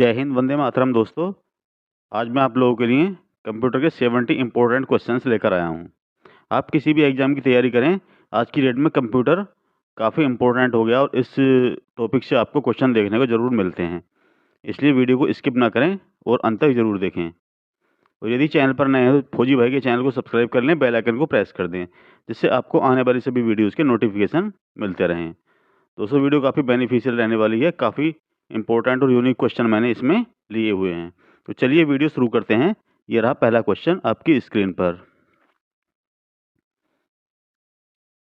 जय हिंद, वंदे मातरम दोस्तों। आज मैं आप लोगों के लिए कंप्यूटर के 70 इम्पोर्टेंट क्वेश्चंस लेकर आया हूँ। आप किसी भी एग्ज़ाम की तैयारी करें, आज की डेट में कंप्यूटर काफ़ी इम्पोर्टेंट हो गया और इस टॉपिक से आपको क्वेश्चन देखने को ज़रूर मिलते हैं। इसलिए वीडियो को स्किप ना करें और अंत तक ज़रूर देखें। और यदि चैनल पर नए हैं तो फौजी भाई के चैनल को सब्सक्राइब कर लें, बेल आइकन को प्रेस कर दें, जिससे आपको आने वाली सभी वीडियोज़ के नोटिफिकेशन मिलते रहें। दोस्तों वीडियो काफ़ी बेनिफिशियल रहने वाली है, काफ़ी इंपॉर्टेंट और यूनिक क्वेश्चन मैंने इसमें लिए हुए हैं। तो चलिए वीडियो शुरू करते हैं। ये रहा पहला क्वेश्चन आपकी स्क्रीन पर।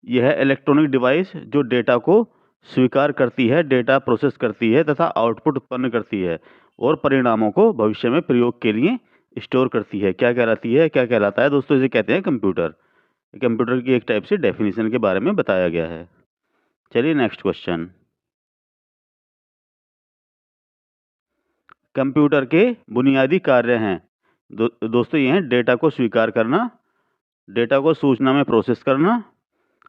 यह है इलेक्ट्रॉनिक डिवाइस जो डेटा को स्वीकार करती है, डेटा प्रोसेस करती है तथा आउटपुट उत्पन्न करती है और परिणामों को भविष्य में प्रयोग के लिए स्टोर करती है। क्या कहलाती है, क्या कहलाता है दोस्तों? इसे कहते हैं कंप्यूटर। कंप्यूटर की एक टाइप से डेफिनेशन के बारे में बताया गया है। चलिए नेक्स्ट क्वेश्चन। कंप्यूटर के बुनियादी कार्य हैं दोस्तों ये हैं डेटा को स्वीकार करना, डेटा को सूचना में प्रोसेस करना,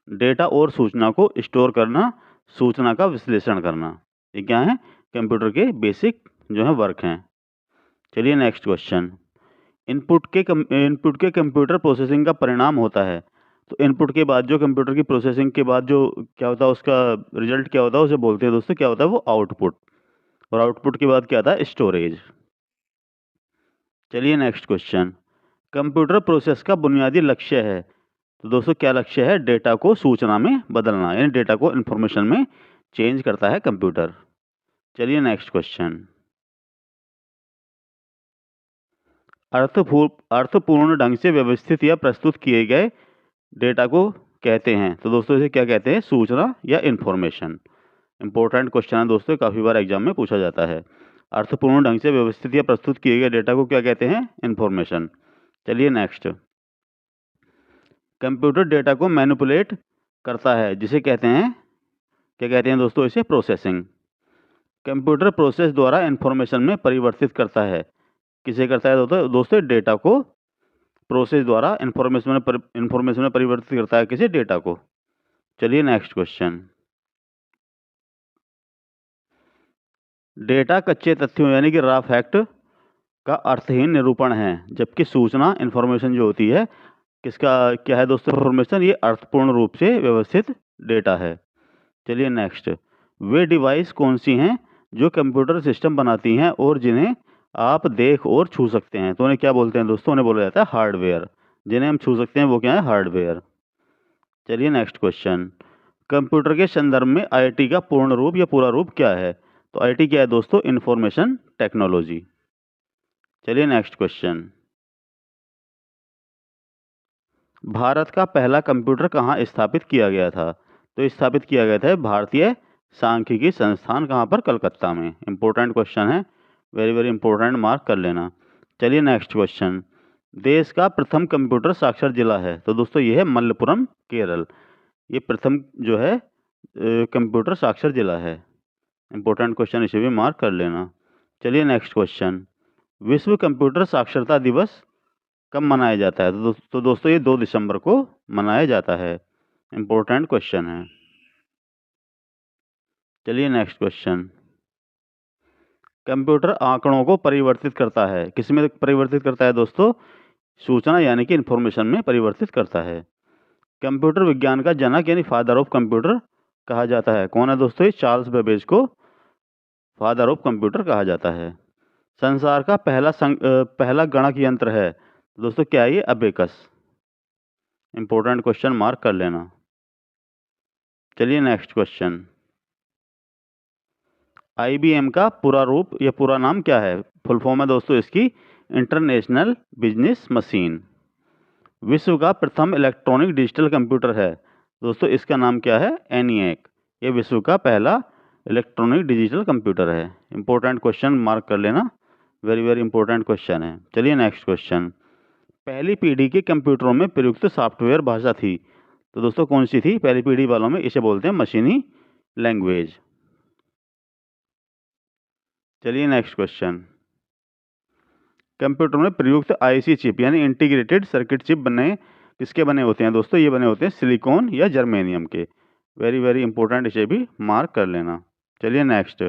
डेटा और सूचना को स्टोर करना, सूचना का विश्लेषण करना। ये क्या है? कंप्यूटर के बेसिक जो है वर्क हैं। चलिए नेक्स्ट क्वेश्चन। इनपुट के कंप्यूटर प्रोसेसिंग का परिणाम होता है। तो इनपुट के बाद जो कंप्यूटर की प्रोसेसिंग के बाद जो क्या होता है, उसका रिजल्ट क्या होता है, उसे बोलते हैं दोस्तों, क्या होता है वो? आउटपुट। और आउटपुट के बाद क्या आता है? स्टोरेज। चलिए नेक्स्ट क्वेश्चन। कंप्यूटर प्रोसेस का बुनियादी लक्ष्य है। तो दोस्तों क्या लक्ष्य है? डेटा को सूचना में बदलना, यानी डेटा को इंफॉर्मेशन में चेंज करता है कंप्यूटर। चलिए नेक्स्ट क्वेश्चन। अर्थपूर्ण ढंग से व्यवस्थित या प्रस्तुत किए गए डेटा को कहते हैं। तो दोस्तों इसे क्या कहते हैं? सूचना या इंफॉर्मेशन। इंपॉर्टेंट क्वेश्चन है दोस्तों, काफ़ी बार एग्जाम में पूछा जाता है। अर्थपूर्ण ढंग से व्यवस्थित या प्रस्तुत किए गए डेटा को क्या कहते हैं? इंफॉर्मेशन। चलिए नेक्स्ट। कंप्यूटर डेटा को मैनिपुलेट करता है, जिसे कहते हैं, क्या कहते हैं दोस्तों? इसे प्रोसेसिंग। कंप्यूटर प्रोसेस द्वारा इंफॉर्मेशन में परिवर्तित करता है। किसे करता है दोस्तों? डेटा को प्रोसेस द्वारा इंफॉर्मेशन में परिवर्तित करता है। किसे? डेटा को। चलिए नेक्स्ट क्वेश्चन। डेटा कच्चे तथ्यों यानी कि रॉ फैक्ट का अर्थहीन निरूपण है, जबकि सूचना इंफॉर्मेशन जो होती है, किसका क्या है दोस्तों? इंफॉर्मेशन। ये अर्थपूर्ण रूप से व्यवस्थित डेटा है। चलिए नेक्स्ट। वे डिवाइस कौन सी हैं जो कंप्यूटर सिस्टम बनाती हैं और जिन्हें आप देख और छू सकते हैं? तो उन्हें क्या बोलते हैं दोस्तों? उन्हें बोला जाता है हार्डवेयर। जिन्हें हम छू सकते हैं वो क्या है? हार्डवेयर। चलिए नेक्स्ट क्वेश्चन। कंप्यूटर के संदर्भ में आईटी का पूर्ण रूप या पूरा रूप क्या है? तो आईटी क्या है दोस्तों? Information technology. चलिए नेक्स्ट क्वेश्चन। भारत का पहला कंप्यूटर कहाँ स्थापित किया गया था? तो स्थापित किया गया था भारतीय सांख्यिकी संस्थान। कहाँ पर? कलकत्ता में। इंपॉर्टेंट क्वेश्चन है, वेरी वेरी इंपॉर्टेंट, मार्क कर लेना। चलिए नेक्स्ट क्वेश्चन। देश का प्रथम कंप्यूटर साक्षर जिला है। तो दोस्तों ये है मल्लपुरम, केरल। ये प्रथम जो है कंप्यूटर साक्षर जिला है। इंपॉर्टेंट क्वेश्चन, इसे भी मार्क कर लेना। चलिए नेक्स्ट क्वेश्चन। विश्व कंप्यूटर साक्षरता दिवस कब मनाया जाता है? तो दोस्तों ये 2 दिसंबर को मनाया जाता है। इंपॉर्टेंट क्वेश्चन है। चलिए नेक्स्ट क्वेश्चन। कंप्यूटर आंकड़ों को परिवर्तित करता है। किसमें परिवर्तित करता है दोस्तों? सूचना यानी कि इंफॉर्मेशन में परिवर्तित करता है। कंप्यूटर विज्ञान का जनक यानी फादर ऑफ कंप्यूटर कहा जाता है। कौन है दोस्तों? चार्ल्स बेबेज को फादर ऑफ कंप्यूटर कहा जाता है। संसार का पहला गणक यंत्र है दोस्तों, क्या है ये? अबेकस। इंपॉर्टेंट क्वेश्चन, मार्क कर लेना। चलिए नेक्स्ट क्वेश्चन। आईबीएम का पूरा रूप या पूरा नाम क्या है? फुल फॉर्म है दोस्तों इसकी इंटरनेशनल बिजनेस मशीन। विश्व का प्रथम इलेक्ट्रॉनिक डिजिटल कंप्यूटर है दोस्तों, इसका नाम क्या है? एनिएक। ये विश्व का पहला इलेक्ट्रॉनिक डिजिटल कंप्यूटर है। इंपॉर्टेंट क्वेश्चन, मार्क कर लेना, वेरी वेरी इंपॉर्टेंट क्वेश्चन है। चलिए नेक्स्ट क्वेश्चन। पहली पीढ़ी के कंप्यूटरों में प्रयुक्त सॉफ्टवेयर भाषा थी। तो दोस्तों कौन सी थी पहली पीढ़ी वालों में? इसे बोलते हैं मशीनी लैंग्वेज। चलिए नेक्स्ट क्वेश्चन। कंप्यूटर में प्रयुक्त आईसी चिप यानी इंटीग्रेटेड सर्किट चिप किसके बने होते हैं दोस्तों? ये बने होते हैं सिलिकॉन या जर्मेनियम के। वेरी वेरी इंपॉर्टेंट, इसे भी मार्क कर लेना। चलिए नेक्स्ट।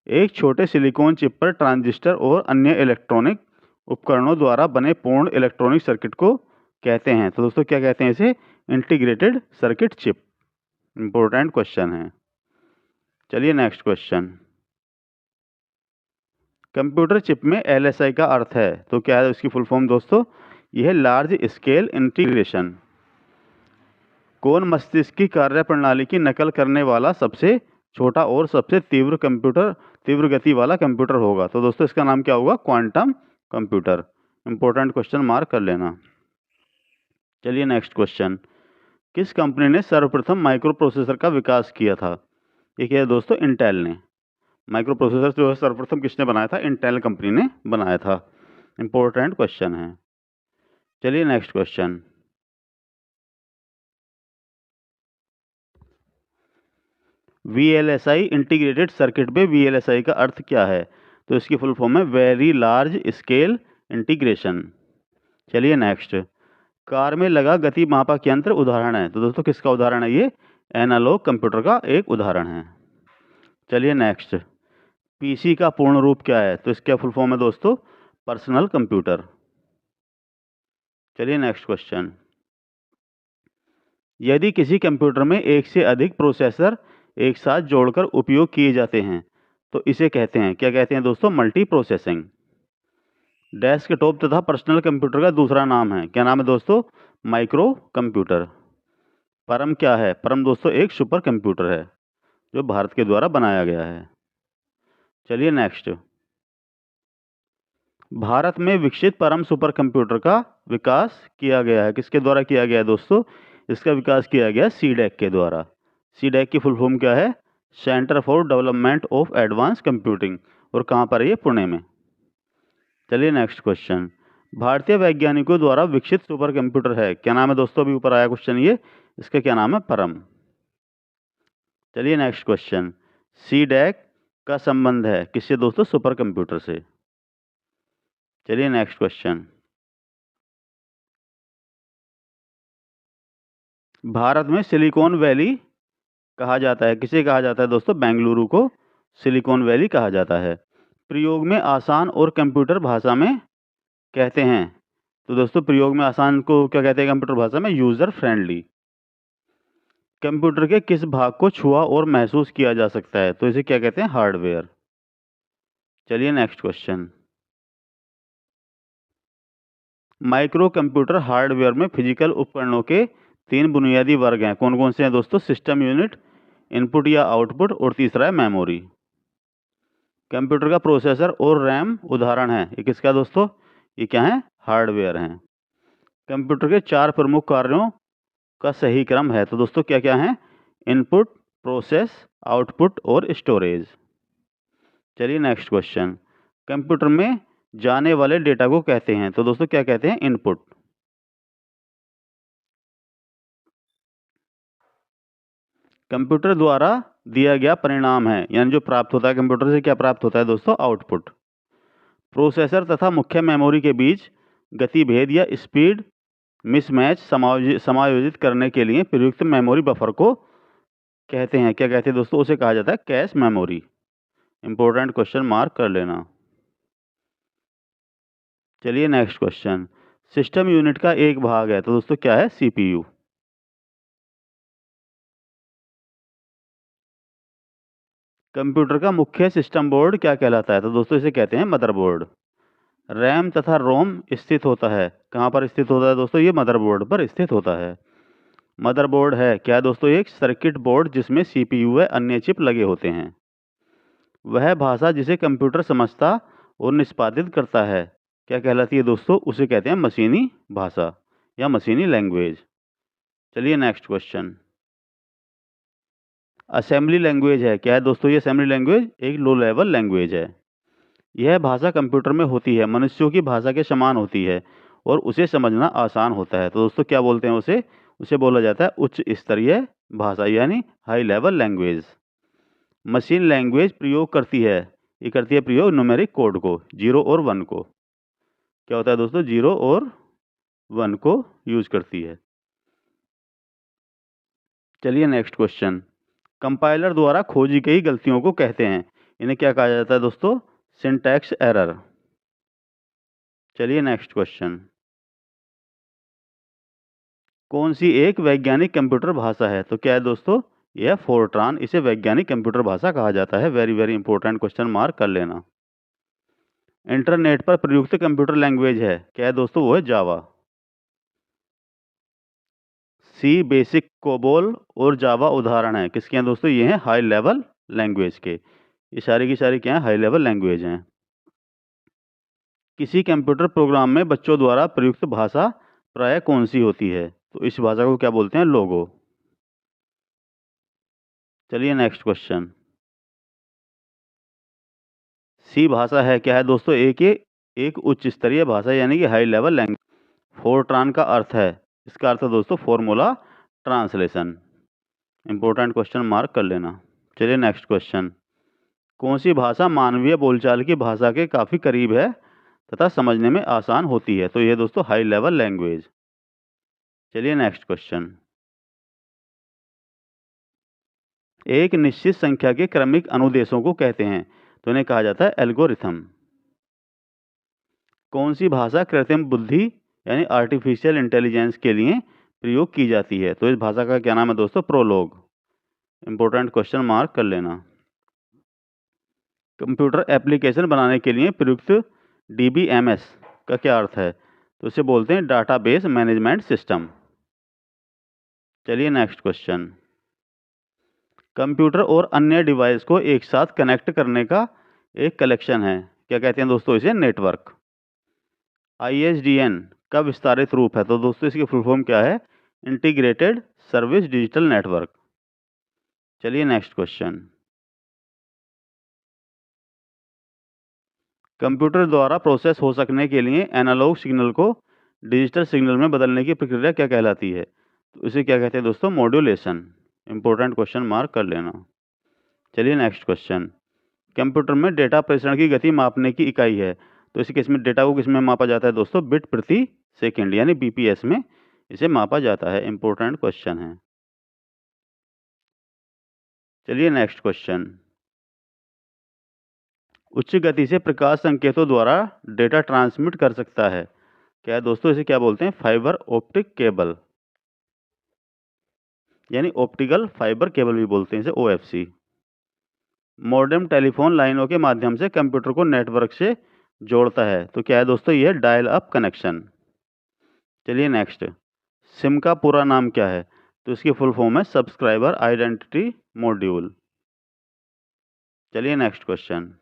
एक छोटे सिलिकॉन चिप पर ट्रांजिस्टर और अन्य इलेक्ट्रॉनिक उपकरणों द्वारा बने पूर्ण इलेक्ट्रॉनिक सर्किट को कहते हैं। तो दोस्तों क्या कहते हैं इसे? Integrated circuit chip. Important question है। चलिए नेक्स्ट क्वेश्चन। कंप्यूटर चिप में LSI का अर्थ है, तो क्या है उसकी फुल फॉर्म दोस्तों? यह है लार्ज स्केल इंटीग्रेशन। कौन मस्तिष्क की कार्यप्रणाली की नकल करने वाला सबसे छोटा और सबसे तीव्र गति वाला कंप्यूटर होगा? तो दोस्तों इसका नाम क्या होगा? Quantum computer. Important question mark कर लेना। चलिए नेक्स्ट क्वेश्चन। किस कंपनी ने सर्वप्रथम माइक्रो प्रोसेसर का विकास किया था? ये क्या है दोस्तों? इंटेल ने। माइक्रो प्रोसेसर जो है सर्वप्रथम किसने बनाया था? इंटेल कंपनी ने बनाया था। इंपॉर्टेंट क्वेश्चन है। चलिए next question. VLSI integrated circuit में VLSI का अर्थ क्या है? तो इसकी फुल फॉर्म है वेरी लार्ज स्केल इंटीग्रेशन। चलिए नेक्स्ट। कार में लगा गति मापक यंत्र उदाहरण है, तो दोस्तों किसका उदाहरण है ये? एनालॉग कंप्यूटर का एक उदाहरण है। चलिए नेक्स्ट। पीसी का पूर्ण रूप क्या है? तो इसका फुल फॉर्म है दोस्तों पर्सनल कंप्यूटर। चलिए नेक्स्ट क्वेश्चन। यदि किसी कंप्यूटर में एक से अधिक प्रोसेसर एक साथ जोड़कर उपयोग किए जाते हैं तो इसे कहते हैं, क्या कहते हैं दोस्तों? Multi processing. डेस्कटॉप तथा पर्सनल कंप्यूटर का दूसरा नाम है, क्या नाम है दोस्तों? Micro computer. परम क्या है? परम दोस्तों एक सुपर कंप्यूटर है जो भारत के द्वारा बनाया गया है। चलिए नेक्स्ट। भारत में विकसित परम सुपर कंप्यूटर का विकास किया गया है, किसके द्वारा किया गया है दोस्तों? इसका विकास किया गया CDAC के द्वारा। CDAC की फुल फॉर्म क्या है? Centre for development of advance computing. और कहाँ पर है ये? पुणे में। चलिए नेक्स्ट क्वेश्चन। भारतीय वैज्ञानिकों द्वारा विकसित सुपर कंप्यूटर है, क्या नाम है दोस्तों? अभी ऊपर आया क्वेश्चन ये, इसका क्या नाम है? परम। चलिए नेक्स्ट क्वेश्चन। CDAC का संबंध है किससे दोस्तों? सुपर कंप्यूटर से। चलिए नेक्स्ट क्वेश्चन। भारत में सिलिकॉन वैली कहा जाता है, किसे कहा जाता है दोस्तों? बेंगलुरु को सिलिकॉन वैली कहा जाता है। प्रयोग में आसान और कंप्यूटर भाषा में कहते हैं, तो दोस्तों प्रयोग में आसान को क्या कहते हैं कंप्यूटर भाषा में? User friendly. कंप्यूटर के किस भाग को छुआ और महसूस किया जा सकता है? तो इसे क्या कहते हैं? हार्डवेयर। चलिए next question. Micro computer hardware में फिजिकल उपकरणों के 3 बुनियादी वर्ग हैं, कौन कौन से हैं दोस्तों? सिस्टम यूनिट, इनपुट या आउटपुट, और तीसरा है मेमोरी। कंप्यूटर का प्रोसेसर और रैम उदाहरण है, ये किसका दोस्तों? ये क्या है? हार्डवेयर हैं। कंप्यूटर के 4 प्रमुख कार्यों का सही क्रम है, तो दोस्तों क्या क्या है? इनपुट, प्रोसेस, आउटपुट और स्टोरेज। चलिए नेक्स्ट क्वेश्चन। कंप्यूटर में जाने वाले डेटा को कहते हैं, तो दोस्तों क्या कहते हैं? इनपुट। कंप्यूटर द्वारा दिया गया परिणाम है, यानी जो प्राप्त होता है कंप्यूटर से, क्या प्राप्त होता है दोस्तों? आउटपुट। प्रोसेसर तथा मुख्य मेमोरी के बीच गति भेद या स्पीड मिसमैच समायोजित करने के लिए प्रयुक्त मेमोरी बफर को कहते हैं, क्या कहते हैं दोस्तों? उसे कहा जाता है cache memory. Important question mark कर लेना। चलिए नेक्स्ट क्वेश्चन। सिस्टम यूनिट का एक भाग है, तो दोस्तों क्या है? CPU। कंप्यूटर का मुख्य सिस्टम बोर्ड क्या कहलाता है? तो दोस्तों इसे कहते हैं मदरबोर्ड। रैम तथा रोम स्थित होता है, कहाँ पर स्थित होता है दोस्तों? ये मदरबोर्ड पर स्थित होता है। मदरबोर्ड है क्या है दोस्तों? एक सर्किट बोर्ड जिसमें CPU व अन्य चिप लगे होते हैं। वह भाषा जिसे कंप्यूटर समझता और निष्पादित करता है, क्या कहलाती है दोस्तों? उसे कहते हैं मशीनी भाषा या मशीनी लैंग्वेज। चलिए नेक्स्ट क्वेश्चन। असेंबली लैंग्वेज है, क्या है दोस्तों? ये असेंबली लैंग्वेज एक लो लेवल लैंग्वेज है। यह भाषा कंप्यूटर में होती है, मनुष्यों की भाषा के समान होती है और उसे समझना आसान होता है, तो दोस्तों क्या बोलते हैं उसे? उसे बोला जाता है उच्च स्तरीय भाषा यानी high level language. Machine language प्रयोग करती है, ये करती है प्रयोग न्यूमेरिक कोड को, 0 और 1 को। क्या होता है दोस्तों? 0 और 1 को यूज करती है। चलिए नेक्स्ट क्वेश्चन। कंपाइलर द्वारा खोजी गई गलतियों को कहते हैं, इन्हें क्या कहा जाता है दोस्तों? Syntax error. चलिए नेक्स्ट क्वेश्चन। कौन सी एक वैज्ञानिक कंप्यूटर भाषा है? तो क्या है दोस्तों? यह फोर्ट्रान। इसे वैज्ञानिक कंप्यूटर भाषा कहा जाता है। Very very important question, mark कर लेना। इंटरनेट पर प्रयुक्त कंप्यूटर लैंग्वेज है, क्या है दोस्तों? वो है जावा। सी, बेसिक, कोबोल और जावा उदाहरण है किसके हैं दोस्तों? ये हैं हाई लेवल लैंग्वेज के। ये सारी की सारी क्या है? हाई लेवल लैंग्वेज हैं। किसी कंप्यूटर प्रोग्राम में बच्चों द्वारा प्रयुक्त भाषा प्रायः कौन सी होती है? तो इस भाषा को क्या बोलते हैं? लोगो। चलिए नेक्स्ट क्वेश्चन। सी भाषा है, क्या है दोस्तों? एक उच्च स्तरीय भाषा यानी कि हाई लेवल लैंग्वेज। फोर्ट्रान का अर्थ है, इसका अर्थ है दोस्तों formula translation. Important question, mark कर लेना। चलिए नेक्स्ट क्वेश्चन। कौन सी भाषा मानवीय बोलचाल की भाषा के काफ़ी करीब है तथा समझने में आसान होती है? तो यह दोस्तों हाई लेवल लैंग्वेज। चलिए नेक्स्ट क्वेश्चन। एक निश्चित संख्या के क्रमिक अनुदेशों को कहते हैं, तो इन्हें कहा जाता है एल्गोरिथम। कौन सी भाषा कृत्रिम बुद्धि यानी आर्टिफिशियल इंटेलिजेंस के लिए प्रयोग की जाती है? तो इस भाषा का क्या नाम है दोस्तों? प्रोलोग। इंपॉर्टेंट क्वेश्चन, मार्क कर लेना। कंप्यूटर एप्लीकेशन बनाने के लिए प्रयुक्त DBMS का क्या अर्थ है? तो इसे बोलते हैं डाटाबेस मैनेजमेंट सिस्टम। चलिए नेक्स्ट क्वेश्चन। कंप्यूटर और अन्य डिवाइस को एक साथ कनेक्ट करने का एक कलेक्शन है, क्या कहते हैं दोस्तों? इसे नेटवर्क। ISDN का विस्तारित रूप है, तो दोस्तों इसकी फुल फॉर्म क्या है? Integrated service digital network. चलिए नेक्स्ट क्वेश्चन। कंप्यूटर द्वारा प्रोसेस हो सकने के लिए एनालॉग सिग्नल को डिजिटल सिग्नल में बदलने की प्रक्रिया क्या कहलाती है? तो इसे क्या कहते हैं दोस्तों? मॉड्यूलेशन। इंपॉर्टेंट क्वेश्चन, मार्क कर लेना। चलिए नेक्स्ट क्वेश्चन। कंप्यूटर में डेटा प्रेषण की गति मापने की इकाई है, तो इसी केस में डेटा को किस में मापा जाता है दोस्तों? बिट प्रति सेकंड यानी BPS में इसे मापा जाता है। इंपॉर्टेंट क्वेश्चन है। चलिए नेक्स्ट क्वेश्चन। उच्च गति से प्रकाश संकेतों द्वारा डेटा ट्रांसमिट कर सकता है, क्या है दोस्तों? इसे क्या बोलते हैं? फाइबर ऑप्टिक केबल यानी ऑप्टिकल फाइबर केबल भी बोलते हैं इसे, OFC। मॉडेम टेलीफोन लाइनों के माध्यम से कंप्यूटर को नेटवर्क से जोड़ता है, तो क्या है दोस्तों? यह डायल अप कनेक्शन। चलिए नेक्स्ट। सिम का पूरा नाम क्या है? तो इसकी फुल फॉर्म है सब्सक्राइबर आइडेंटिटी मॉड्यूल। चलिए नेक्स्ट क्वेश्चन।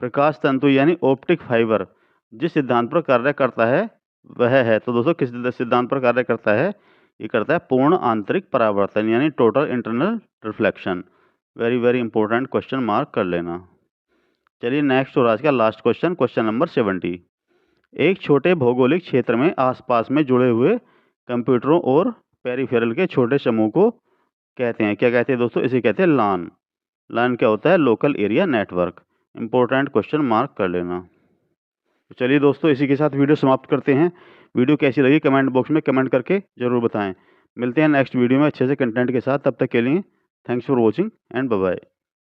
प्रकाश तंतु यानी ऑप्टिक फाइबर जिस सिद्धांत पर कार्य करता है वह है, तो दोस्तों किस सिद्धांत पर कार्य करता है? ये करता है पूर्ण आंतरिक परावर्तन यानी total internal reflection. Very very important question, mark कर लेना। चलिए नेक्स्ट और आज का लास्ट क्वेश्चन, क्वेश्चन नंबर 70। एक छोटे भौगोलिक क्षेत्र में आसपास में जुड़े हुए कंप्यूटरों और पेरिफेरल के छोटे समूह को कहते हैं, क्या कहते हैं दोस्तों? इसे कहते हैं LAN। LAN क्या होता है? Local area network. Important question, mark कर लेना। तो चलिए दोस्तों, इसी के साथ वीडियो समाप्त करते हैं। वीडियो कैसी लगी कमेंट बॉक्स में कमेंट करके ज़रूर बताएं। मिलते हैं नेक्स्ट वीडियो में अच्छे से कंटेंट के साथ। तब तक के लिए thanks for watching and bye bye.